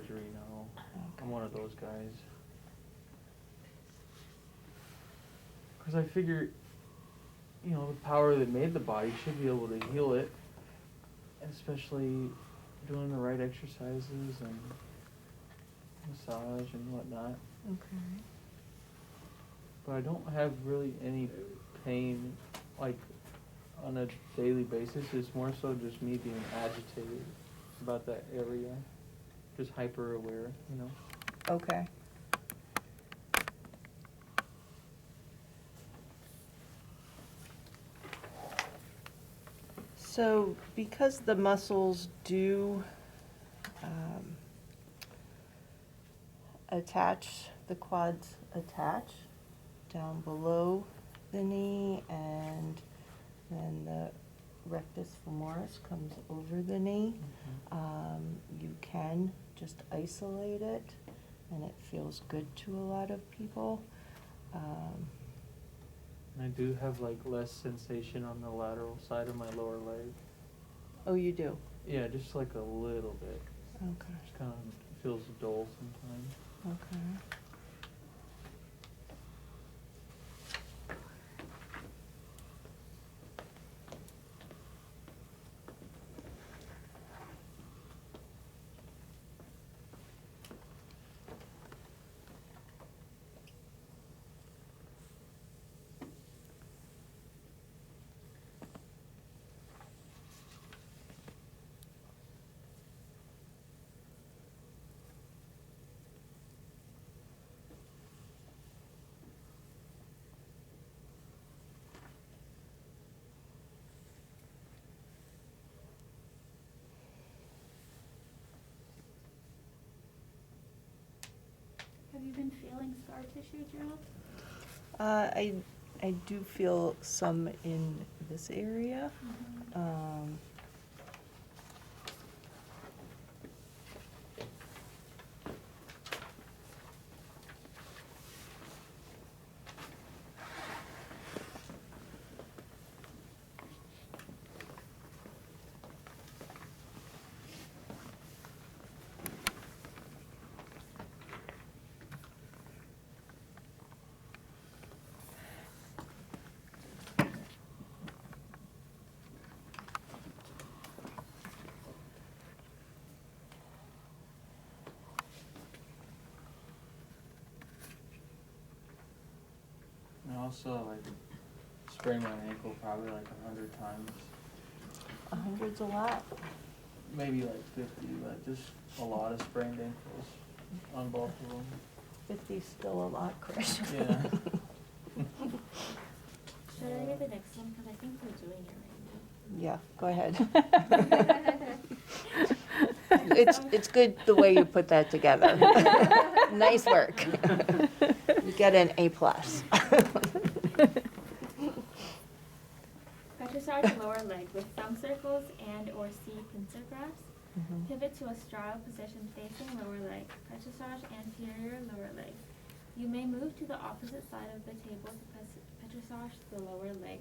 surgery now. I'm one of those guys. Because I figure, you know, the power that made the body should be able to heal it, especially doing the right exercises and massage and whatnot. Okay. But I don't have really any pain, like, on a daily basis. It's more so just me being agitated about that area. Just hyper aware, you know. Okay. So because the muscles do attach, the quads attach down below the knee, and then the rectus femoris comes over the knee, you can just isolate it, and it feels good to a lot of people. And I do have like less sensation on the lateral side of my lower leg. Oh, you do? Yeah, just like a little bit. Okay. Just kind of feels dull sometimes. Okay. Have you been feeling scar tissue, Gerald? I do feel some in this area. And also like sprained my ankle probably like 100 times. 100's a lot. Maybe like 50, but just a lot of sprained ankles on both of them. 50's still a lot, Chris. Yeah. Should I do the next one? Because I think we're doing it Yeah, go ahead. right now. It's good the way you put that together. Nice work. You get an A+. Pressure lower leg with thumb circles and or C pincer grasp. Mhm. Pivot to a straddle position facing lower leg. Pressure anterior lower leg. You may move to the opposite side of the table to pressure the lower leg.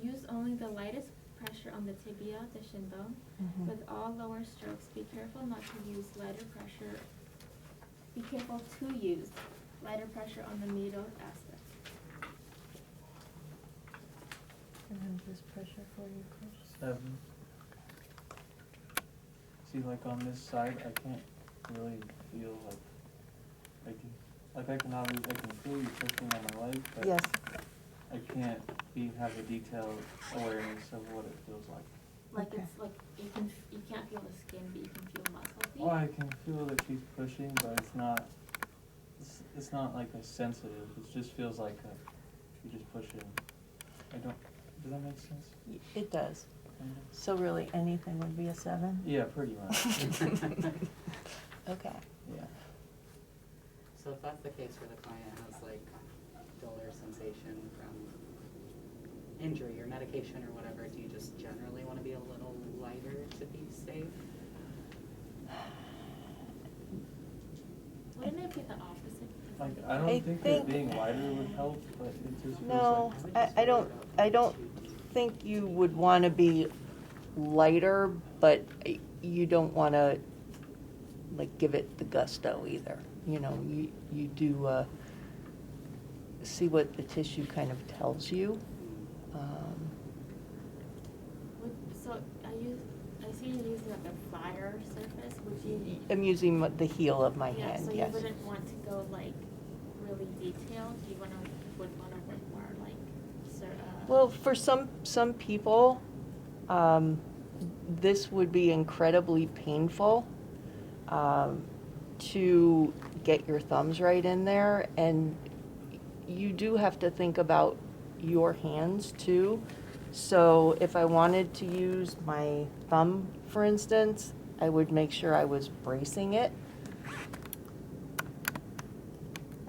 Use only the lightest pressure on the tibia, the shin bone. Mhm. With all lower strokes, be careful not to use lighter pressure. Be careful to use lighter pressure on the medial aspect. And then this pressure for you, Chris. 7. See, like on this side, I can't really feel I can obviously I can feel you pushing on my leg, but Yes. I can't have a detailed awareness of what it feels like. Like Okay. it's like you can't feel the skin, but you can feel muscle. Oh, I can feel that she's pushing, but it's not like a sensitive. It just feels like she's just pushing. Does that make sense? It does. Kind of? So really, anything would be a 7? Yeah, pretty much. Okay. Yeah. So if that's the case where the client has like duller sensation from injury or medication or whatever, do you just generally want to be a little lighter to be safe? Wouldn't it be the opposite? Like I don't think that being lighter would help, but it just feels No, like I don't think you would want to be lighter, but you don't want to like give it the gusto either. You know, you do see what the tissue kind of tells you. So I see you using like a flatter surface, would you? I'm using the heel of my Yeah, hand, so you yes. wouldn't want to go like really detailed, you would want to work more like, Well, for some people, this would be incredibly painful to get your thumbs right in there, and you do have to think about your hands too. So if I wanted to use my thumb, for instance, I would make sure I was bracing it.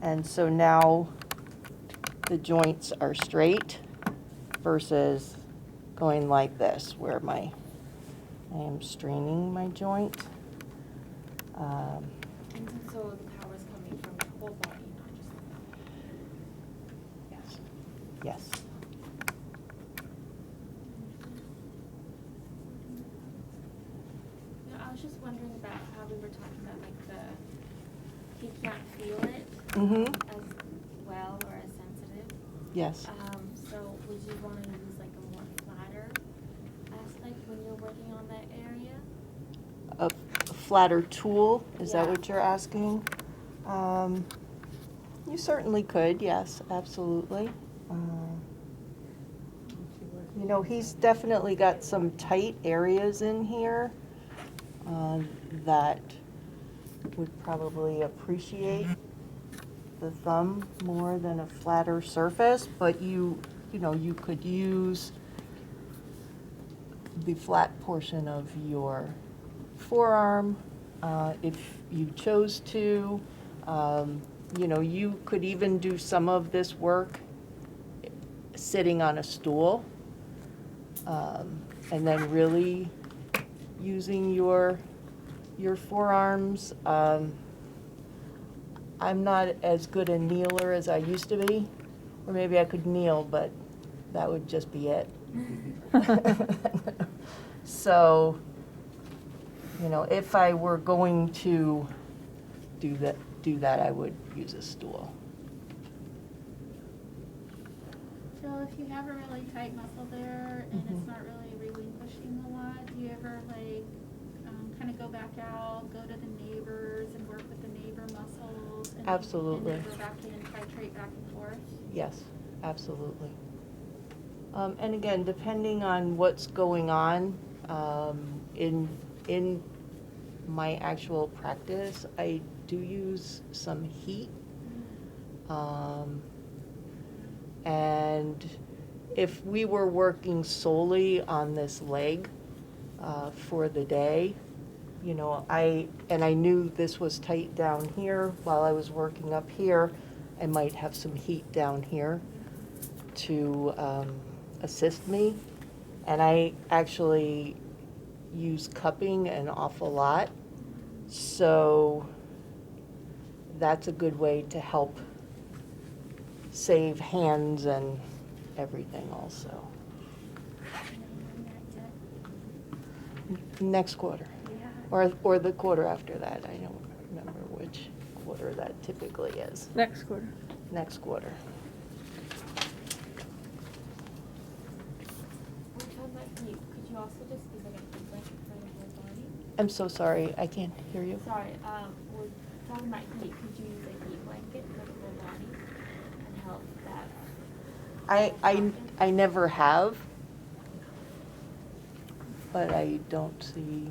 And so now the joints are straight versus going like this, where I am straining my joint. and so the power is coming from your whole body, not just the thumb. Yes. Yes. I was just wondering about how we were talking about like he can't feel it Mm-hmm. as well or as sensitive. Yes. So would you want to use like a more flatter aspect when you're working on that area? A flatter tool, is that Yeah. what you're asking? You certainly could, yes, absolutely. You know, he's definitely got some tight areas in here that would probably appreciate the thumb more than a flatter surface, but you know, you could use the flat portion of your forearm if you chose to. You know, you could even do some of this work sitting on a stool, and then really using your forearms. I'm not as good a kneeler as I used to be, or maybe I could kneel, but that would just be it. So, you know, if I were going to do that, I would use a stool. So if you have a really tight muscle there and it's not really relinquishing a lot, do you ever like kind of go back out, go to the neighbors and work with the neighbor muscles? And Absolutely. And then go back in and titrate back and forth? Yes, absolutely. And again, depending on what's going on in my actual practice, I do use some heat. And if we were working solely on this leg for the day, you know, I knew this was tight down here while I was working up here, I might have some heat down here to assist me. And I actually use cupping an awful lot, so that's a good way to help save hands and everything also. Next quarter, or the quarter after that. I don't remember which quarter that typically is. Next quarter. Next quarter. We're talking about heat. Could you also just use like a heat blanket for the whole body? I'm so sorry, I can't hear you. Sorry, we're talking about heat. Could you use a heat blanket for the whole body and help that? I never have, but I don't see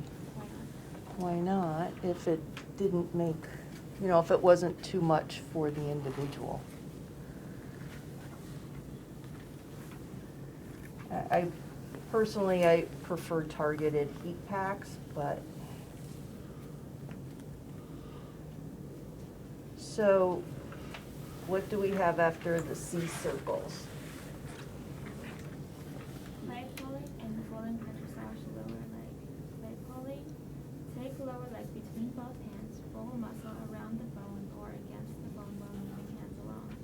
why not if it didn't make, you know, if it wasn't too much for the individual. I personally, I prefer targeted heat packs, but. So what do we have after the C circles? Leg pulley and rolling massage lower leg. Leg pulley. Take lower leg between both hands. Roll muscle around the bone or against the bone while moving hands along.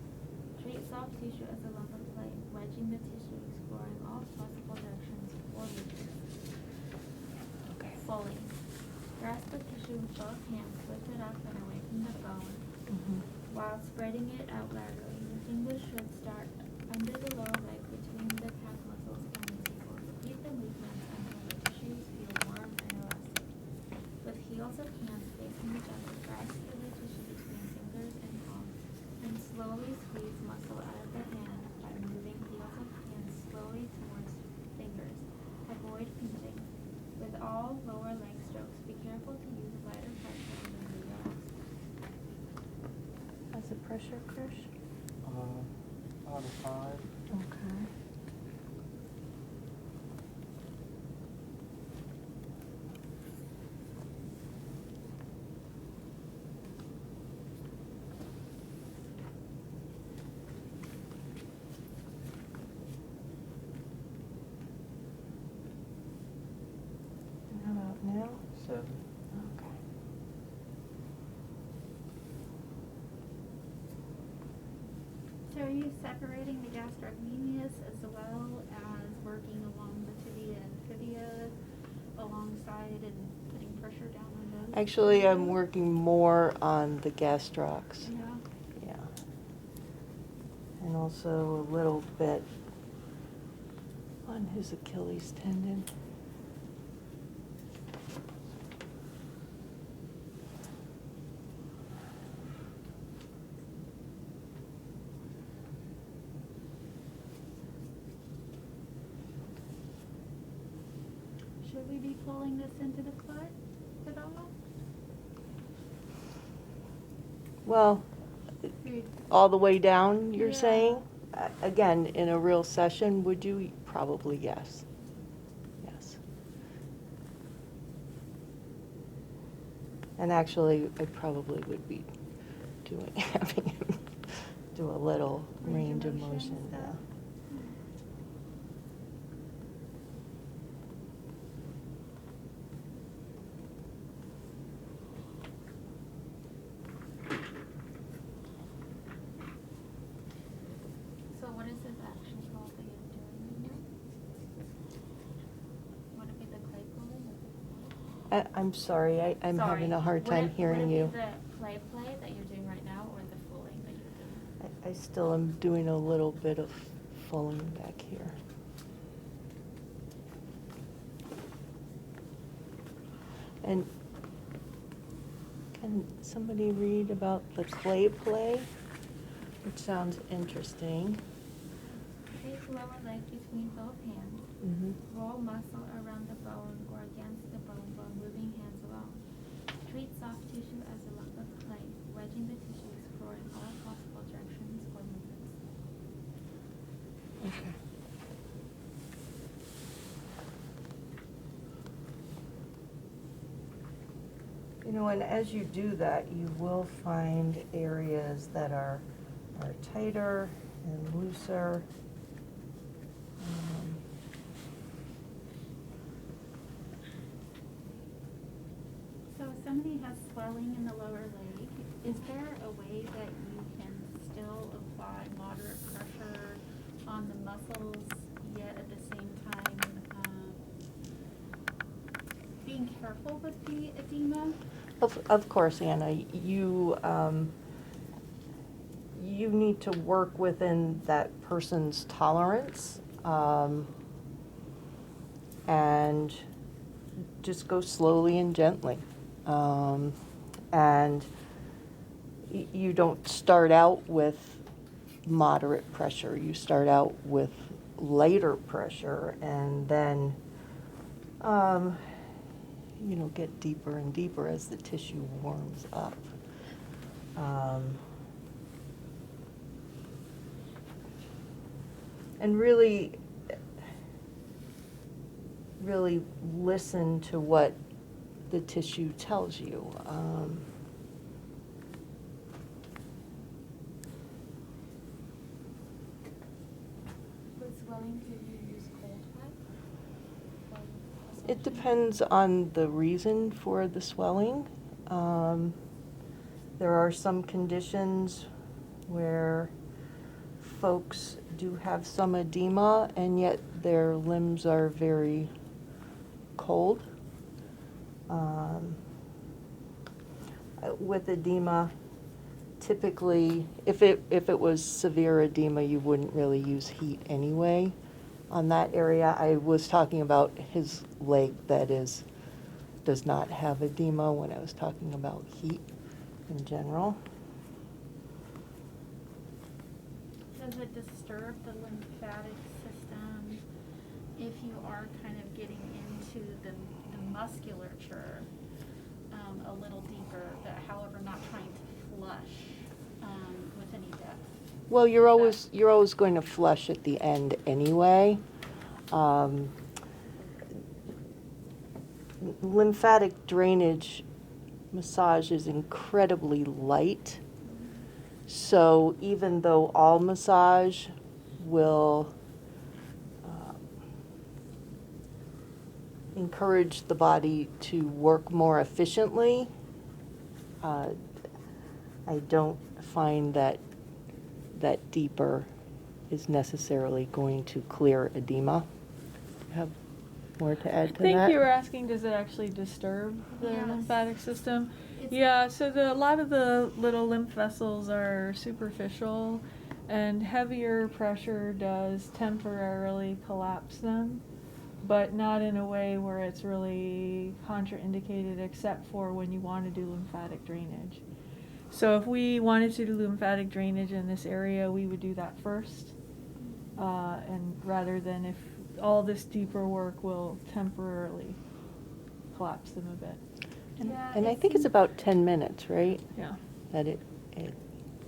Treat soft tissue as a lumbar plate, wedging the tissue, exploring all possible directions for movement. Okay. Fully. Grasp the tissue with both hands lifted up and away from the bone, Mhm. while spreading it out laterally. The fingers should start under the lower leg between the calf muscles and the ankle. Repeat the movements until the tissues feel warm and elastic. With heels of hands facing each other, grasp the tissue between fingers and palms, and slowly squeeze muscle out of the hand by moving heels of hands slowly towards fingers. Avoid pinching. With all lower leg strokes, be careful to use lighter pressure when you relax. How's the pressure, Krish? Out of 5. Okay. And how about now? 7. Okay. So are you separating the gastrocnemius as well as working along the tibia and fibia alongside and putting pressure down on those? Actually, I'm working more on the gastrocs. Yeah. Yeah. And also a little bit on his Achilles tendon. Should we be pulling this into the foot at all? Well, all the way down, you're Yeah. saying? Again, in a real session, would you? Probably yes. Yes. And actually, I probably would be doing, having him do a little range of motion, yeah. stuff? So what is this action called that you're doing right now? Would it be the clay pulling or the I'm sorry, I'm having a hard time hearing you. Would it be the clay play that you're doing right now or the fulling that you're doing? I still am doing a little bit of fulling back here. And can somebody read about the clay play? Which sounds interesting. Take lower leg between both hands. Mm-hmm. Roll muscle around the bone or against the bone while moving hands along. Treat soft tissue as a lump of clay, wedging the tissue, exploring all possible directions or movements. Okay. You know, and as you do that, you will find areas that are tighter and looser. So if somebody has swelling in the lower leg, is there a way that you can still apply moderate pressure on the muscles, yet at the same time being careful with the edema? Of course, Anna, you need to work within that person's tolerance, and just go slowly and gently. And you don't start out with moderate pressure. You start out with lighter pressure, and then get deeper and deeper as the tissue warms up. And really listen to what the tissue tells you. With swelling, do you use cold pack? It depends on the reason for the swelling. There are some conditions where folks do have some edema and yet their limbs are very cold. with edema, typically, if it was severe edema, you wouldn't really use heat anyway on that area. I was talking about his leg that does not have edema when I was talking about heat in general. Does it disturb the lymphatic system if you are kind of getting into the musculature a little deeper, but however not trying to flush with any depth? Well, you're always going to flush at the end anyway. Lymphatic drainage massage is incredibly light. So even though all massage will encourage the body to work more efficiently, I don't find that deeper is necessarily going to clear edema. Have more to add to that? I think you were asking, does it actually disturb the Yes. lymphatic system? It's- Yeah, so a lot of the little lymph vessels are superficial, and heavier pressure does temporarily collapse them, but not in a way where it's really contraindicated except for when you want to do lymphatic drainage. So if we wanted to do lymphatic drainage in this area, we would do that first, and rather than if all this deeper work will temporarily collapse them a bit. Yeah, And I it think it's seems- about 10 minutes, right? Yeah. That it I'm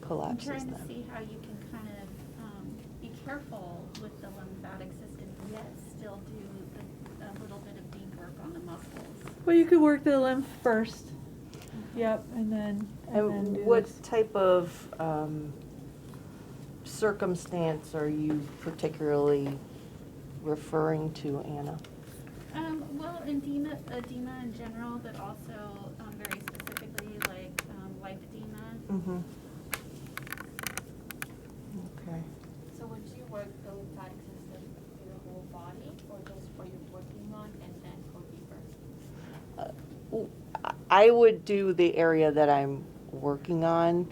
collapses trying to them. see how you can kind of be careful with the lymphatic system, yet still do a little bit of deep work on the muscles. Well, you could work the lymph first. Yep, and then And do what this. type of circumstance are you particularly referring to, Anna? Well, edema in general, but also very specifically like lipedema. Mm-hmm. Okay. So would you work the lymphatic system for your whole body or just for your working on and then go deeper? I would do the area that I'm working on.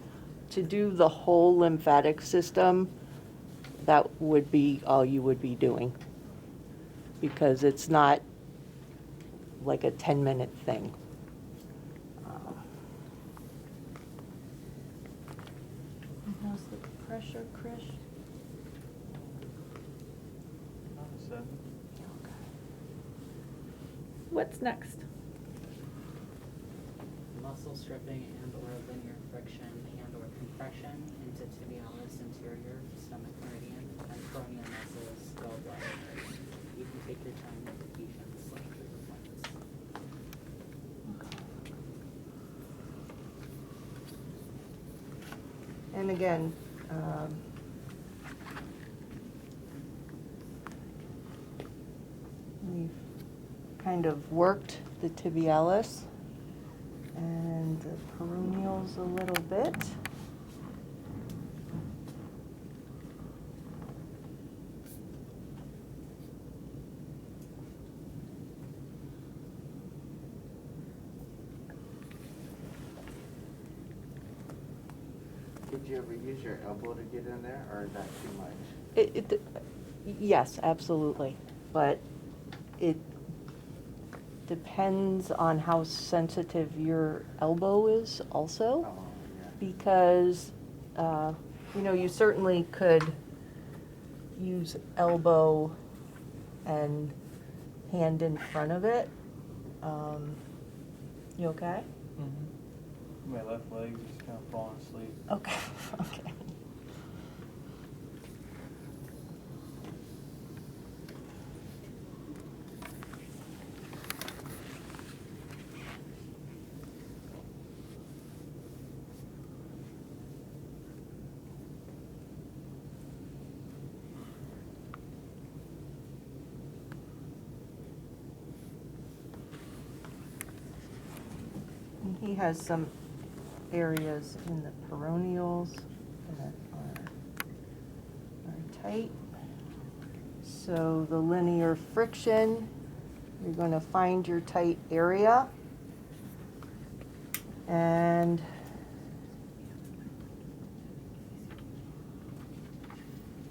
To do the whole lymphatic system, that would be all you would be doing. Because it's not like a 10-minute thing. And how's the pressure, Krish? What's next? Muscle stripping and or linear friction and or compression into tibialis anterior, stomach meridian, and peroneal muscles, gallbladder. You can take your time with the patients like through the points. And again, we've kind of worked the tibialis and the peroneals a little bit. Did you ever use your elbow to get in there, or is that too much? Yes, absolutely, but it depends on how sensitive your elbow is also, Oh, yeah. because, you certainly could use elbow and hand in front of it. You okay? Mm-hmm. My left leg's just kind of falling asleep. Okay, okay. And he has some areas in the peroneals that are tight. So the linear friction, you're going to find your tight area And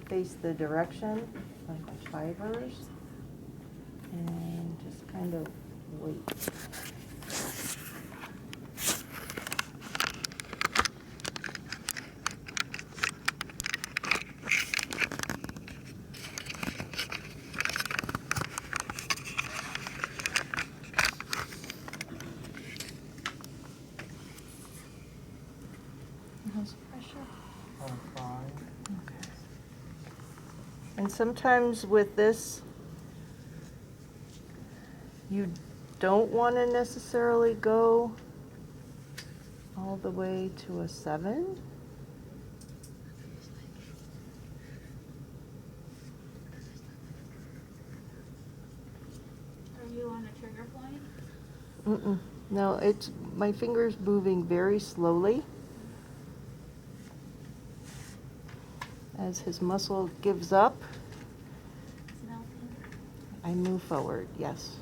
face the direction of the fibers and just kind of wait. How's the pressure? I'm fine. Okay. And sometimes with this, you don't want to necessarily go all the way to a 7. Are you on a trigger point? Mm-mm. No, it's my fingers moving very slowly as his muscle gives up. It's melting. I move forward. Yes.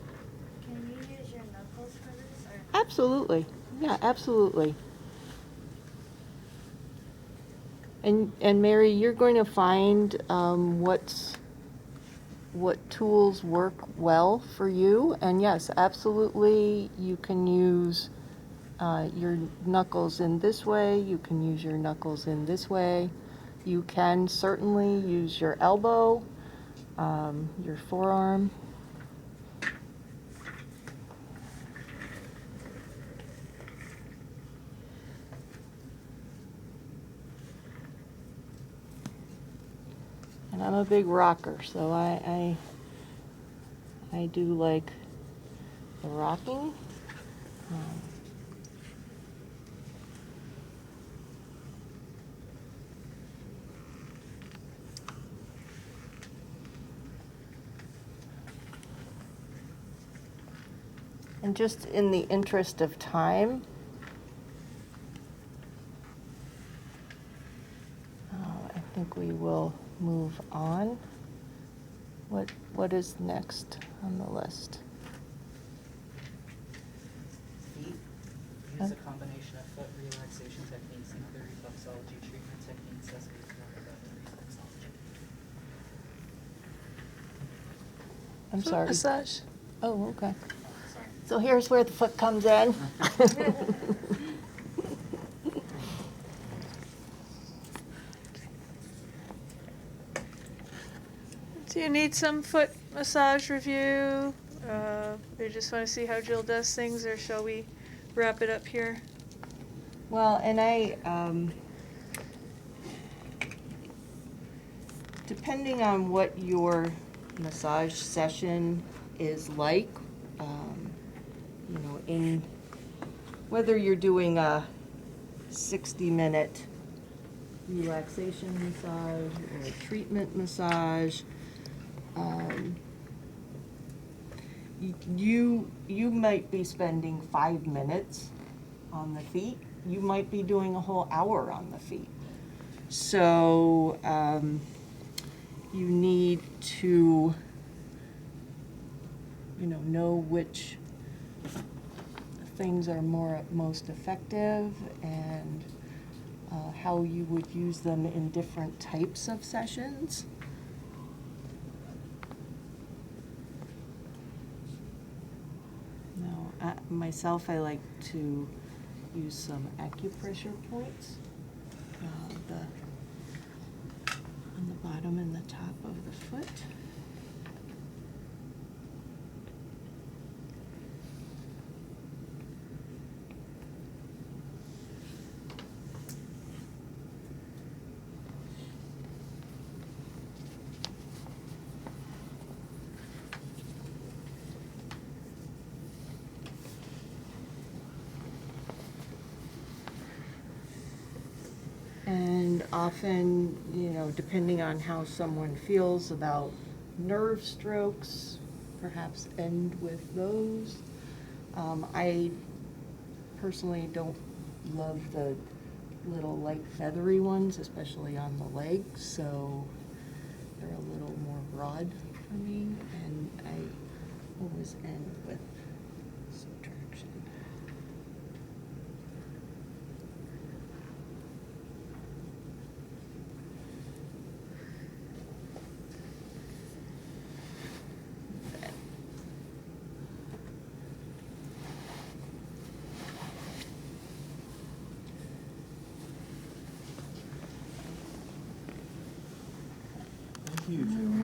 Can you use your knuckles for this or? Absolutely. Yeah, absolutely. And Mary, you're going to find what tools work well for you. And yes, absolutely, you can use your knuckles in this way. You can use your knuckles in this way. You can certainly use your elbow, your forearm. And I'm a big rocker, so I do like the rocking. And just in the interest of time, I think we will move on. What is next on the list? Feet. Use a combination of foot relaxation techniques and other reflexology treatment techniques as we learn about reflexology. I'm Foot sorry. massage. Oh, okay. Oh, sorry. So here's where the foot comes in. Do you need some foot massage review? You just want to see how Jill does things, or shall we wrap it up here? Well, and depending on what your massage session is like, in whether you're doing a 60-minute relaxation massage or a treatment massage, you might be spending 5 minutes on the feet. You might be doing a whole hour on the feet. So you need to, know which things are most effective and how you would use them in different types of sessions. Now, myself, I like to use some acupressure points on the bottom and the top of the foot. And often, depending on how someone feels about nerve strokes, perhaps end with those. I personally don't love the little light feathery ones, especially on the legs, so they're a little more broad for me, and I always end with subtraction. huge.